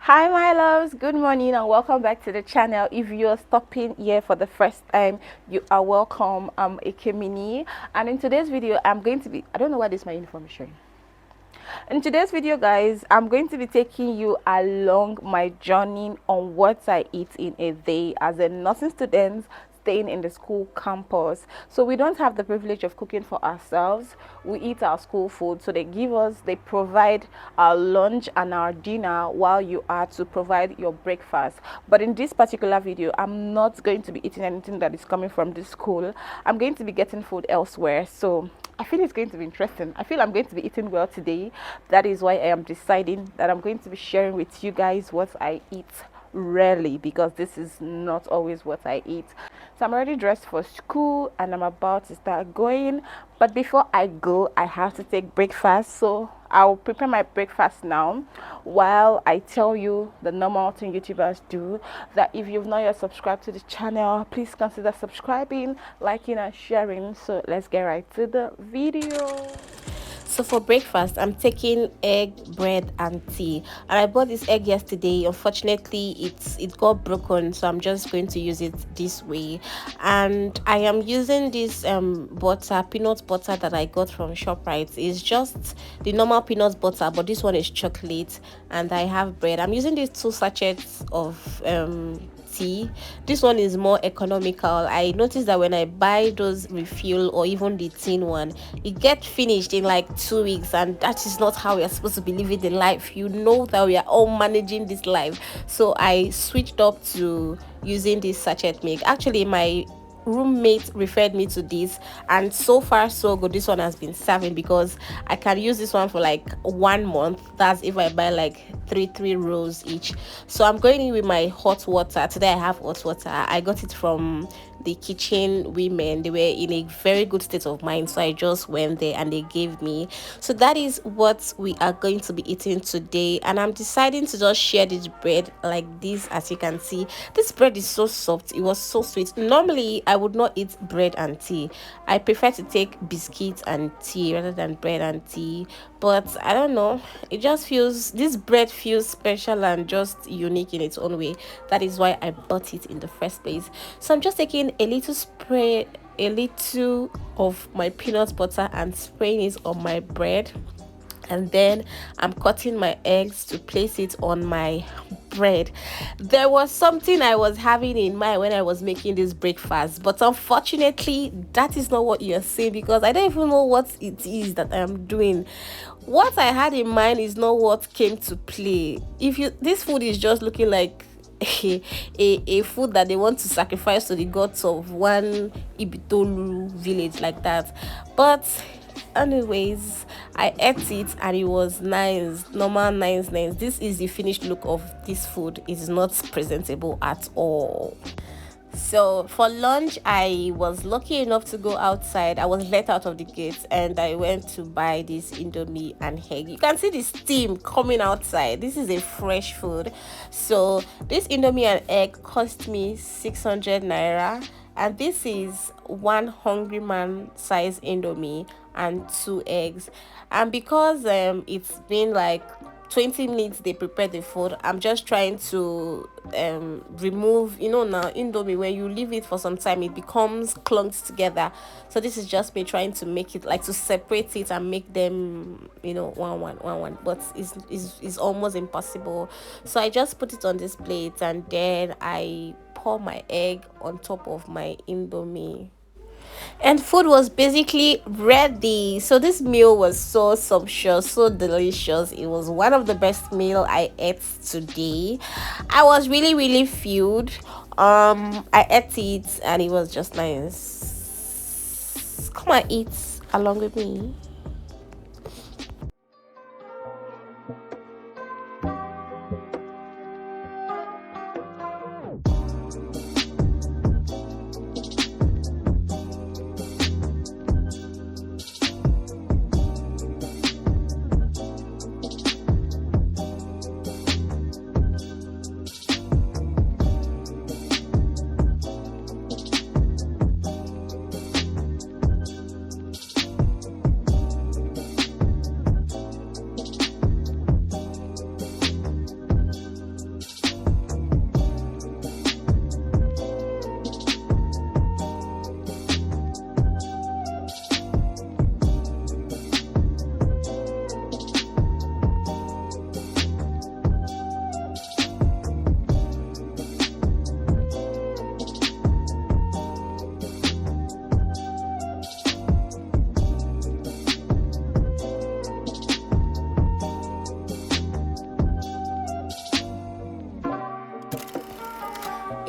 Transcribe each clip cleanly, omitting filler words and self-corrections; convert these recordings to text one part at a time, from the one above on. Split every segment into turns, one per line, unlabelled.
Hi my loves, good morning and welcome back to the channel. If you're stopping here for the first time, you are welcome. I'm Ekemini, and in today's video I'm going to be, I don't know why this is my uniform is showing. In today's video guys, I'm going to be taking you along my journey on what I eat in a day as a nursing student staying in the school campus. So we don't have the privilege of cooking for ourselves. We eat our school food, so they provide our lunch and our dinner while you are to provide your breakfast. But in this particular video, I'm not going to be eating anything that is coming from the school. I'm going to be getting food elsewhere. So I feel it's going to be interesting. I feel I'm going to be eating well today. That is why I am deciding that I'm going to be sharing with you guys what I eat rarely, because this is not always what I eat. So I'm already dressed for school and I'm about to start going. But before I go, I have to take breakfast. So I'll prepare my breakfast now while I tell you the normal thing YouTubers do. That if you've not yet subscribed to the channel, please consider subscribing, liking and sharing. So let's get right to the video. So for breakfast, I'm taking egg, bread and tea. And I bought this egg yesterday. Unfortunately, it got broken, so I'm just going to use it this way. And I am using this butter, peanut butter that I got from ShopRite. It's just the normal peanut butter, but this one is chocolate. And I have bread. I'm using these 2 sachets of tea. This one is more economical. I noticed that when I buy those refill or even the tin one, it gets finished in like 2 weeks, and that is not how we are supposed to be living the life. You know that we are all managing this life. So I switched up to using this sachet milk. Actually, my roommate referred me to this, and so far so good. This one has been serving because I can use this one for like 1 month. That's if I buy like three rows each. So I'm going in with my hot water. Today I have hot water. I got it from the kitchen women. They were in a very good state of mind, so I just went there and they gave me. So that is what we are going to be eating today, and I'm deciding to just share this bread like this. As you can see, this bread is so soft. It was so sweet. Normally I would not eat bread and tea. I prefer to take biscuits and tea rather than bread and tea, but I don't know, it just feels, this bread feels special and just unique in its own way. That is why I bought it in the first place. So I'm just taking a little of my peanut butter and spraying it on my bread, and then I'm cutting my eggs to place it on my bread. There was something I was having in mind when I was making this breakfast, but unfortunately that is not what you're seeing, because I don't even know what it is that I'm doing. What I had in mind is not what came to play. This food is just looking like a food that they want to sacrifice to the gods of one Ibitolu village like that. But anyways, I ate it and it was nice. Normal nice. This is the finished look of this food. It is not presentable at all. So for lunch, I was lucky enough to go outside. I was let out of the gate and I went to buy this indomie and egg. You can see the steam coming outside. This is a fresh food. So this indomie and egg cost me 600 naira, and this is one hungry man size indomie and 2 eggs. And because it's been like 20 minutes they prepare the food, I'm just trying to remove, now indomie, when you leave it for some time it becomes clumped together. So this is just me trying to make it, like, to separate it and make them one, but it's almost impossible. So I just put it on this plate and then I pour my egg on top of my indomie, and food was basically ready. So this meal was so sumptuous, so delicious. It was one of the best meal I ate today. I was really filled. I ate it and it was just nice. Come and eat along with me.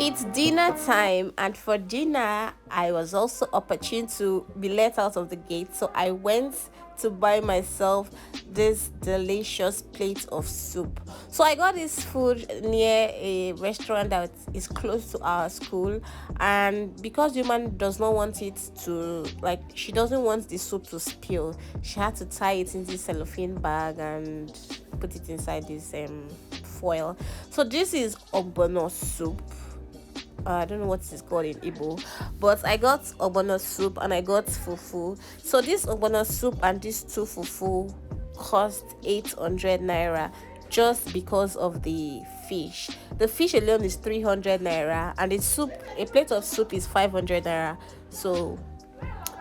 It's dinner time, and for dinner, I was also opportune to be let out of the gate. So I went to buy myself this delicious plate of soup. So I got this food near a restaurant that is close to our school, and because woman does not want it to, like, she doesn't want the soup to spill, she had to tie it in this cellophane bag and put it inside this foil. So this is ogbono soup. I don't know what it's called in Igbo, but I got ogbono soup and I got fufu. So this ogbono soup and this two fufu cost 800 naira just because of the fish. The fish alone is 300 naira, and the soup, a plate of soup, is 500 naira. So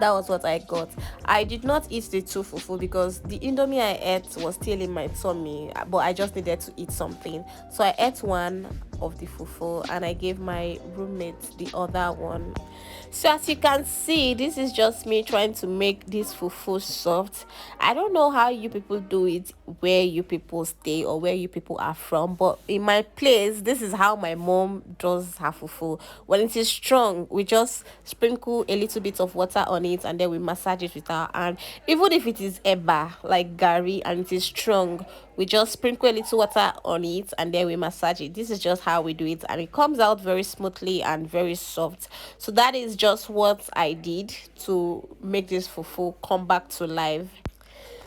that was what I got. I did not eat the two fufu because the indomie I ate was still in my tummy, but I just needed to eat something. So I ate one of the fufu and I gave my roommate the other one. So as you can see, this is just me trying to make this fufu soft. I don't know how you people do it where you people stay or where you people are from, but in my place, this is how my mom does her fufu. When it is strong, we just sprinkle a little bit of water on it and then we massage it with our hand. Even if it is eba, like gari, and it is strong, we just sprinkle a little water on it and then we massage it. This is just how we do it, and it comes out very smoothly and very soft. So that is just what I did to make this fufu come back to life.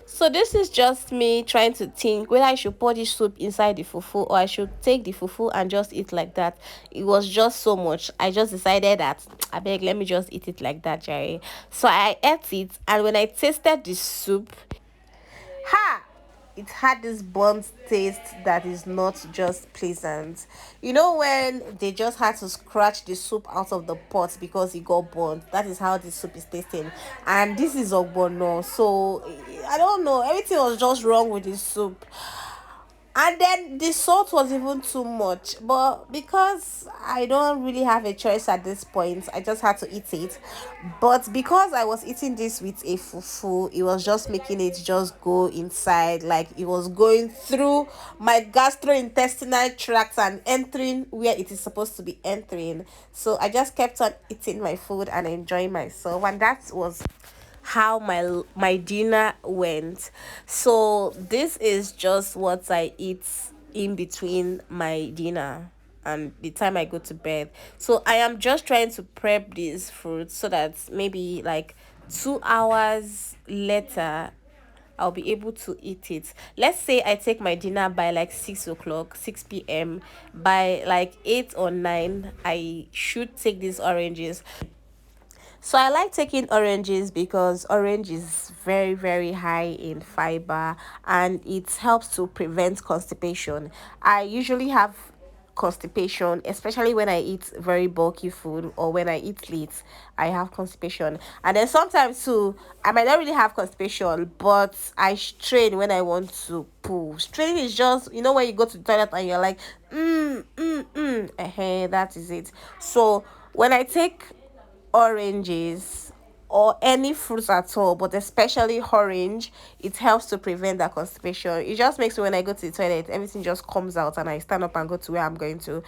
So this is just me trying to think whether I should pour this soup inside the fufu or I should take the fufu and just eat like that. It was just so much. I just decided that I beg, let me just eat it like that, Jerry. So I ate it, and when I tasted the soup, ha! It had this burnt taste that is not just pleasant. You know, when they just had to scratch the soup out of the pot because it got burnt. That is how the soup is tasting. And this is ogbono. So I don't know. Everything was just wrong with the soup. And then the salt was even too much, but because I don't really have a choice at this point, I just had to eat it. But because I was eating this with a fufu, it was just making it just go inside, like it was going through my gastrointestinal tract and entering where it is supposed to be entering. So I just kept on eating my food and enjoying myself, and that was how my dinner went. So this is just what I eat in between my dinner and the time I go to bed. So I am just trying to prep these fruits so that maybe like 2 hours later I'll be able to eat it. Let's say I take my dinner by like 6 o'clock, 6 p.m. By like 8 or 9, I should take these oranges. So I like taking oranges because orange is very, very high in fiber and it helps to prevent constipation. I usually have constipation, especially when I eat very bulky food or when I eat late. I have constipation, and then sometimes too I might not really have constipation, but I strain when I want to poo. Straining is just, you know, when you go to the toilet and you're like that is it. So when I take oranges or any fruits at all, but especially orange, it helps to prevent that constipation. It just makes me, when I go to the toilet, everything just comes out and I stand up and go to where I'm going to.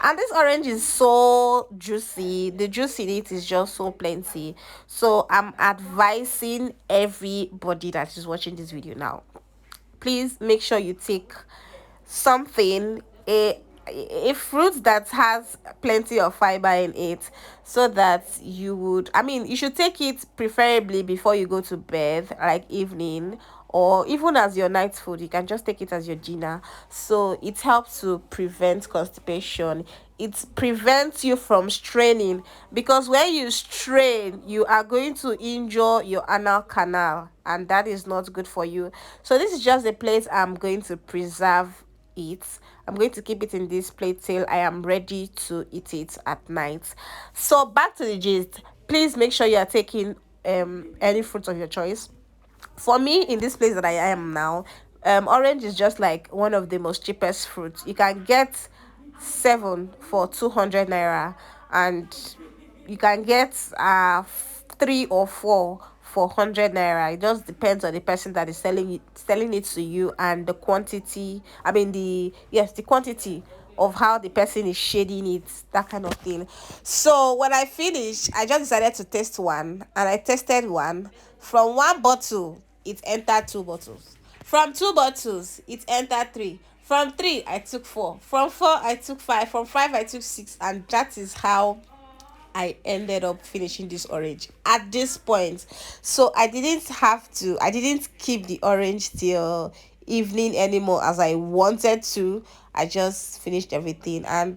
And this orange is so juicy. The juice in it is just so plenty. So I'm advising everybody that is watching this video now, please make sure you take something, a fruit that has plenty of fiber in it, so that you would, I mean, you should take it preferably before you go to bed, like evening, or even as your night food. You can just take it as your dinner. So it helps to prevent constipation. It prevents you from straining, because when you strain, you are going to injure your anal canal, and that is not good for you. So this is just a place I'm going to preserve it. I'm going to keep it in this plate till I am ready to eat it at night. So back to the gist. Please make sure you are taking any fruits of your choice. For me, in this place that I am now, orange is just like one of the most cheapest fruits. You can get 7 for 200 naira, and you can get 3 or 4
for 100 naira. It just depends on the person that is selling it to you, and the quantity, I mean the quantity of how the person is shading it, that kind of thing. So when I finished, I just decided to test one, and I tested one. From one bottle it entered two bottles, from two bottles it entered three, from three I took four, from four I took five, from five I took six, and that is how I ended up finishing this orange at this point. So I didn't keep the orange till evening anymore as I wanted to. I just finished everything, and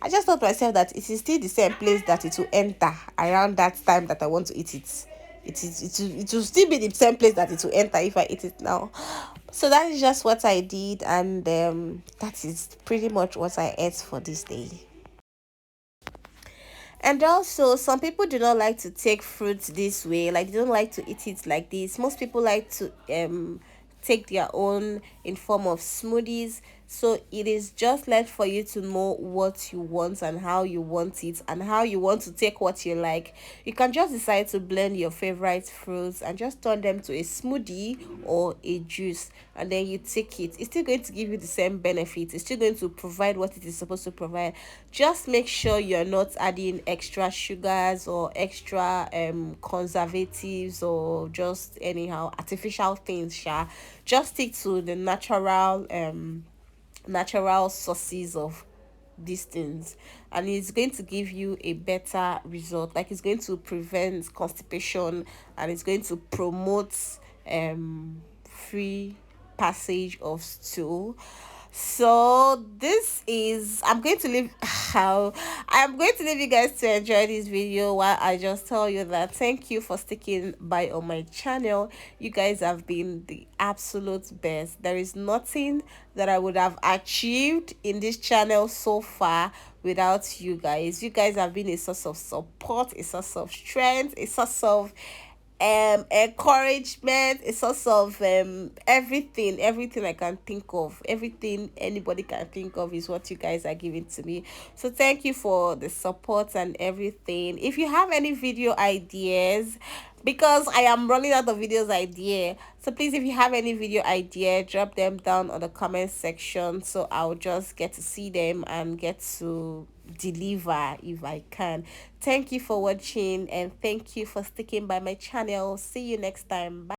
I just thought to myself that it is still the same place that it will enter around that time that I want to eat it. It will still be the same place that it will enter if I eat it now. So that is just what I did, and that is pretty much what I ate for this day. And also, some people do not like to take fruits this way. Like, they don't like to eat it like this. Most people like to take their own in form of smoothies. So it is just left for you to know what you want and how you want it, and how you want to take what you like. You can just decide to blend your favorite fruits and just turn them to a smoothie or a juice, and then you take it. It's still going to give you the same benefits. It's still going to provide what it is supposed to provide. Just make sure you're not adding extra sugars or extra conservatives, or just anyhow artificial things. Just stick to the natural sources of these things, and it's going to give you a better result. Like, it's going to prevent constipation, and it's going to promote free passage of stool. So this is, I'm going to leave how I'm going to leave you guys to enjoy this video, while I just tell you that thank you for sticking by on my channel. You guys have been the absolute best. There is nothing that I would have achieved in this channel so far without you guys. You guys have been a source of support, a source of strength, a source of encouragement, a source of everything I can think of, everything anybody can think of is what you guys are giving to me. So thank you for the support and everything. If you have any video ideas, because I am running out of videos idea, so please, if you have any video idea, drop them down on the comment section, so I'll just get to see them and get to deliver if I can. Thank you for watching, and thank you for sticking by my channel. See you next time. Bye.